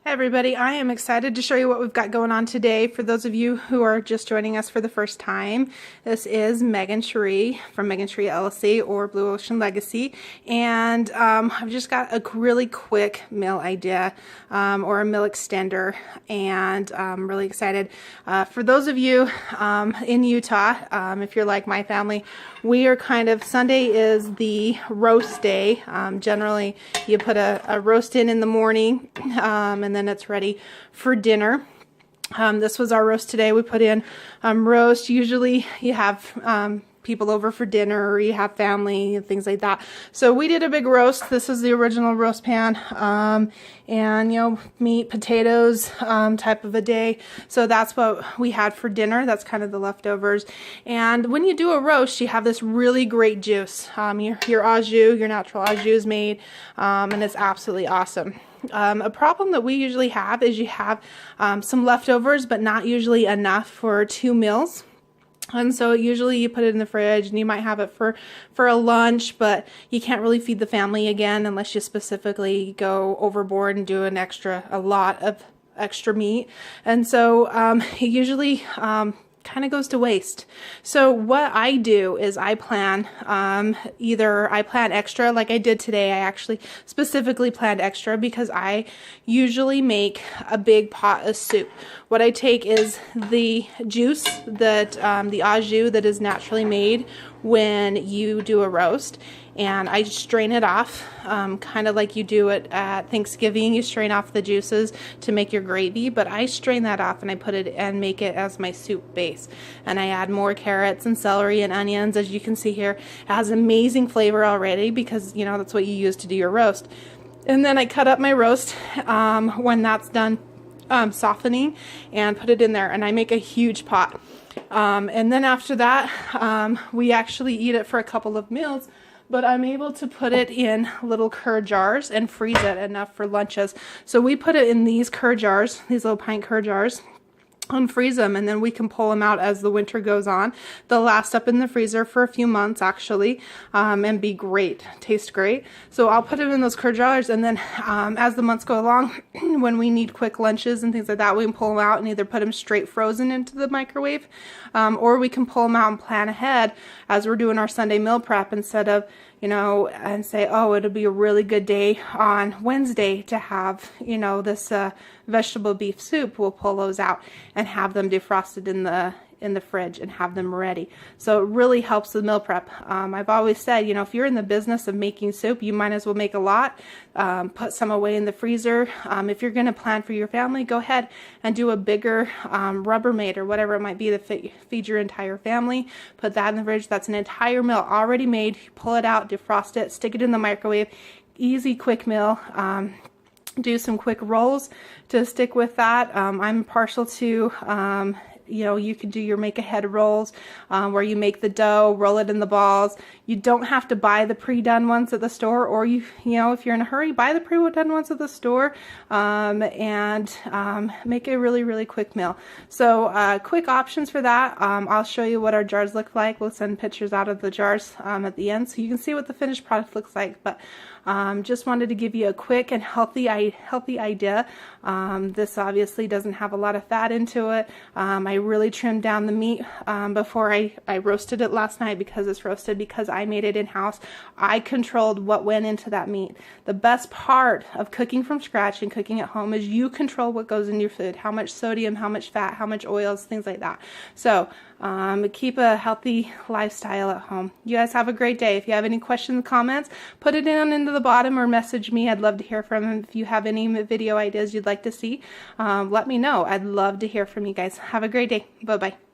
Hey everybody, I am excited to show you what we've got going on today. For those of you who are just joining us for the first time, this is Megan Cherie from Megan Cherie LLC or Blue Ocean Legacy, and I've just got a really quick meal idea or a meal extender, and I'm really excited. For those of you in Utah, if you're like my family, we are Sunday is the roast day. Generally, you put a roast in the morning, and then it's ready for dinner. This was our roast today. We put in roast. Usually you have people over for dinner, or you have family and things like that. So we did a big roast. This is the original roast pan, and meat, potatoes, type of a day. So that's what we had for dinner. That's kind of the leftovers. And when you do a roast, you have this really great juice. Your au jus, your natural au jus is made, and it's absolutely awesome. A problem that we usually have is you have some leftovers, but not usually enough for 2 meals. And so usually you put it in the fridge and you might have it for a lunch, but you can't really feed the family again unless you specifically go overboard and do a lot of extra meat. And so it usually kind of goes to waste. So what I do is I plan either I plan extra like I did today. I actually specifically planned extra because I usually make a big pot of soup. What I take is the juice that the au jus that is naturally made when you do a roast, and I strain it off, kind of like you do it at Thanksgiving. You strain off the juices to make your gravy, but I strain that off and I put it and make it as my soup base. And I add more carrots and celery and onions. As you can see here, it has amazing flavor already because that's what you use to do your roast. And then I cut up my roast when that's done softening, and put it in there, and I make a huge pot. And then after that, we actually eat it for a couple of meals, but I'm able to put it in little cur jars and freeze it enough for lunches. So we put it in these cur jars, these little pint cur jars, and freeze them, and then we can pull them out as the winter goes on. They'll last up in the freezer for a few months actually, and be great, taste great. So I'll put them in those cur jars, and then as the months go along, when we need quick lunches and things like that, we can pull them out and either put them straight frozen into the microwave, or we can pull them out and plan ahead as we're doing our Sunday meal prep, instead of and say, oh, it'll be a really good day on Wednesday to have, this vegetable beef soup. We'll pull those out and have them defrosted in the fridge and have them ready. So it really helps the meal prep. I've always said, if you're in the business of making soup, you might as well make a lot. Put some away in the freezer. If you're going to plan for your family, go ahead and do a bigger Rubbermaid or whatever it might be to feed your entire family. Put that in the fridge. That's an entire meal already made. Pull it out, defrost it, stick it in the microwave. Easy, quick meal. Do some quick rolls to stick with that. I'm partial to you can do your make-ahead rolls, where you make the dough, roll it in the balls. You don't have to buy the pre-done ones at the store, or if you're in a hurry, buy the pre-done ones at the store, and make a really, really quick meal. So quick options for that. I'll show you what our jars look like. We'll send pictures out of the jars at the end so you can see what the finished product looks like. But just wanted to give you a quick and healthy idea. This obviously doesn't have a lot of fat into it. I really trimmed down the meat before I roasted it last night, because it's roasted because I made it in-house. I controlled what went into that meat. The best part of cooking from scratch and cooking at home is you control what goes in your food, how much sodium, how much fat, how much oils, things like that. So keep a healthy lifestyle at home. You guys have a great day. If you have any questions, comments, put it down into the bottom or message me. I'd love to hear from them. If you have any video ideas you'd like to see, let me know. I'd love to hear from you guys. Have a great day. Bye-bye.